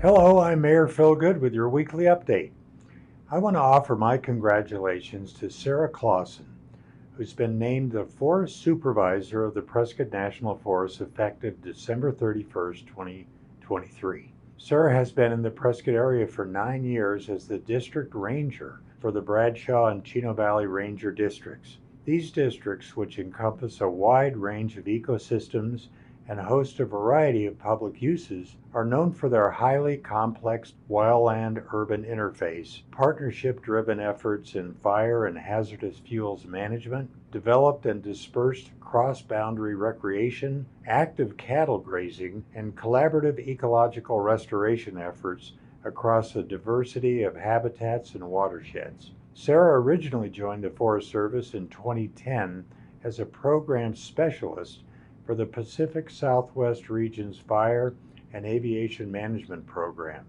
Hello, I'm Mayor Phil Good with your weekly update. I want to offer my congratulations to Sarah Clawson, who's been named the Forest Supervisor of the Prescott National Forest effective December 31st, 2023. Sarah has been in the Prescott area for 9 years as the District Ranger for the Bradshaw and Chino Valley Ranger Districts. These districts, which encompass a wide range of ecosystems and host a variety of public uses, are known for their highly complex wildland-urban interface, partnership-driven efforts in fire and hazardous fuels management, developed and dispersed cross-boundary recreation, active cattle grazing, and collaborative ecological restoration efforts across a diversity of habitats and watersheds. Sarah originally joined the Forest Service in 2010 as a program specialist for the Pacific Southwest Region's Fire and Aviation Management Program.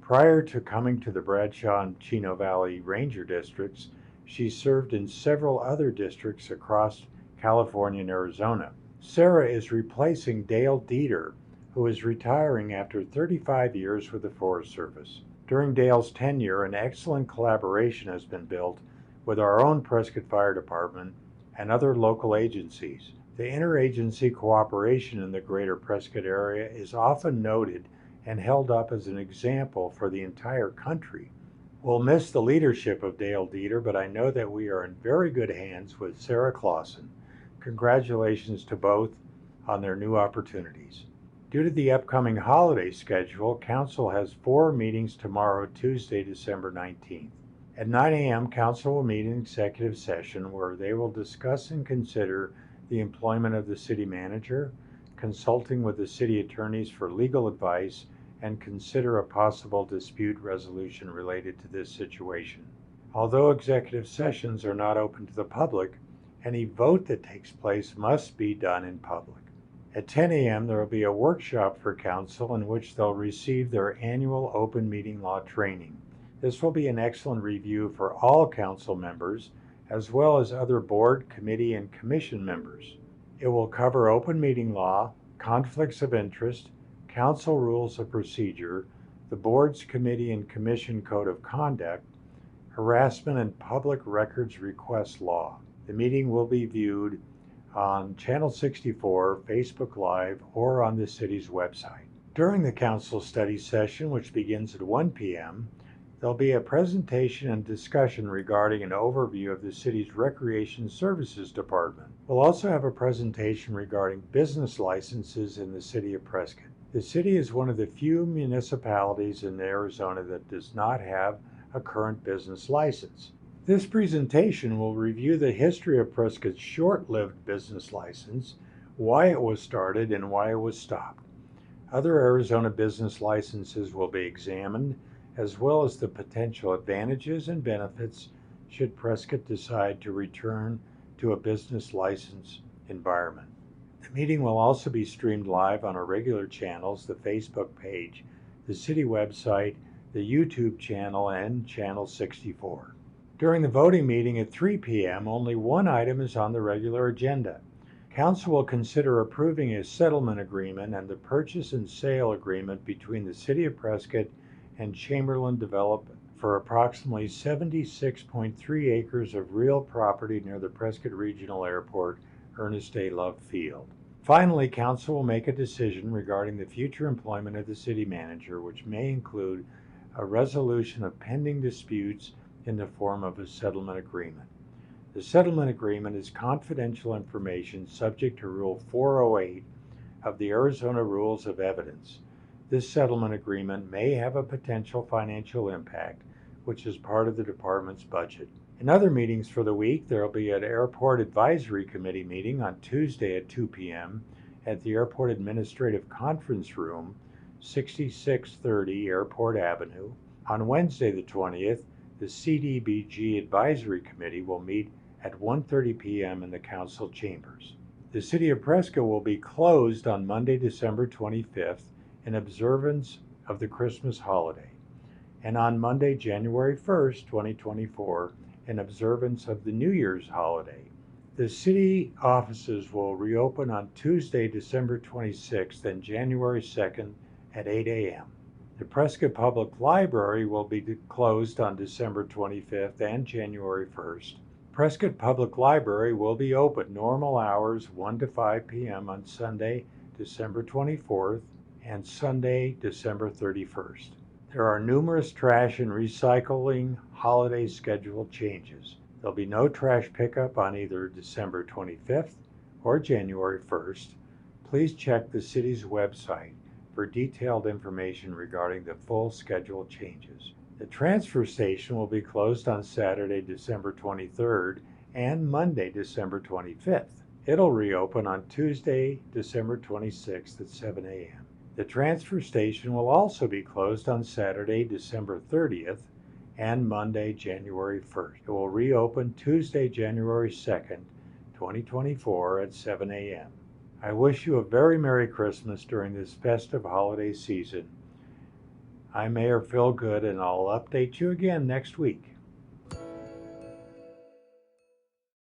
Prior to coming to the Bradshaw and Chino Valley Ranger Districts, she served in several other districts across California and Arizona. Sarah is replacing Dale Dieter, who is retiring after 35 years with the Forest Service. During Dale's tenure, an excellent collaboration has been built with our own Prescott Fire Department and other local agencies. The interagency cooperation in the greater Prescott area is often noted and held up as an example for the entire country. We'll miss the leadership of Dale Dieter, but I know that we are in very good hands with Sarah Clawson. Congratulations to both on their new opportunities. Due to the upcoming holiday schedule, Council has 4 meetings tomorrow, Tuesday, December 19th. At 9 a.m., Council will meet in executive session where they will discuss and consider the employment of the city manager, consulting with the city attorneys for legal advice, and consider a possible dispute resolution related to this situation. Although executive sessions are not open to the public, any vote that takes place must be done in public. At 10 a.m., there will be a workshop for council in which they'll receive their annual open meeting law training. This will be an excellent review for all council members, as well as other board, committee, and commission members. It will cover open meeting law, conflicts of interest, council rules of procedure, the board's committee and commission code of conduct, harassment and public records request law. The meeting will be viewed on Channel 64, Facebook Live, or on the city's website. During the council study session, which begins at 1 p.m., there'll be a presentation and discussion regarding an overview of the city's Recreation Services Department. We'll also have a presentation regarding business licenses in the city of Prescott. The city is one of the few municipalities in Arizona that does not have a current business license. This presentation will review the history of Prescott's short-lived business license, why it was started, and why it was stopped. Other Arizona business licenses will be examined, as well as the potential advantages and benefits should Prescott decide to return to a business license environment. The meeting will also be streamed live on our regular channels, the Facebook page, the city website, the YouTube channel, and Channel 64. During the voting meeting at 3 p.m., only one item is on the regular agenda. Council will consider approving a settlement agreement and the purchase and sale agreement between the City of Prescott and Chamberlain Development for approximately 76.3 acres of real property near the Prescott Regional Airport, Ernest A. Love Field. Finally, Council will make a decision regarding the future employment of the city manager, which may include a resolution of pending disputes in the form of a settlement agreement. The settlement agreement is confidential information subject to Rule 408 of the Arizona Rules of Evidence. This settlement agreement may have a potential financial impact, which is part of the department's budget. In other meetings for the week, there will be an Airport Advisory Committee meeting on Tuesday at 2 p.m. at the Airport Administrative Conference Room, 6630 Airport Avenue. On Wednesday the 20th, the CDBG Advisory Committee will meet at 1:30 p.m. in the council chambers. The City of Prescott will be closed on Monday, December 25th in observance of the Christmas holiday, and on Monday, January 1st, 2024, in observance of the New Year's holiday. The city offices will reopen on Tuesday, December 26th and January 2nd at 8 a.m. The Prescott Public Library will be closed on December 25th and January 1st. Prescott Public Library will be open normal hours 1 to 5 p.m. on Sunday, December 24th and Sunday, December 31st. There are numerous trash and recycling holiday schedule changes. There'll be no trash pickup on either December 25th or January 1st. Please check the city's website for detailed information regarding the full schedule changes. The transfer station will be closed on Saturday, December 23rd and Monday, December 25th. It'll reopen on Tuesday, December 26th at 7 a.m. The transfer station will also be closed on Saturday, December 30th and Monday, January 1st. It will reopen Tuesday, January 2nd, 2024 at 7 a.m. I wish you a very Merry Christmas during this festive holiday season. I'm Mayor Phil Good, and I'll update you again next week.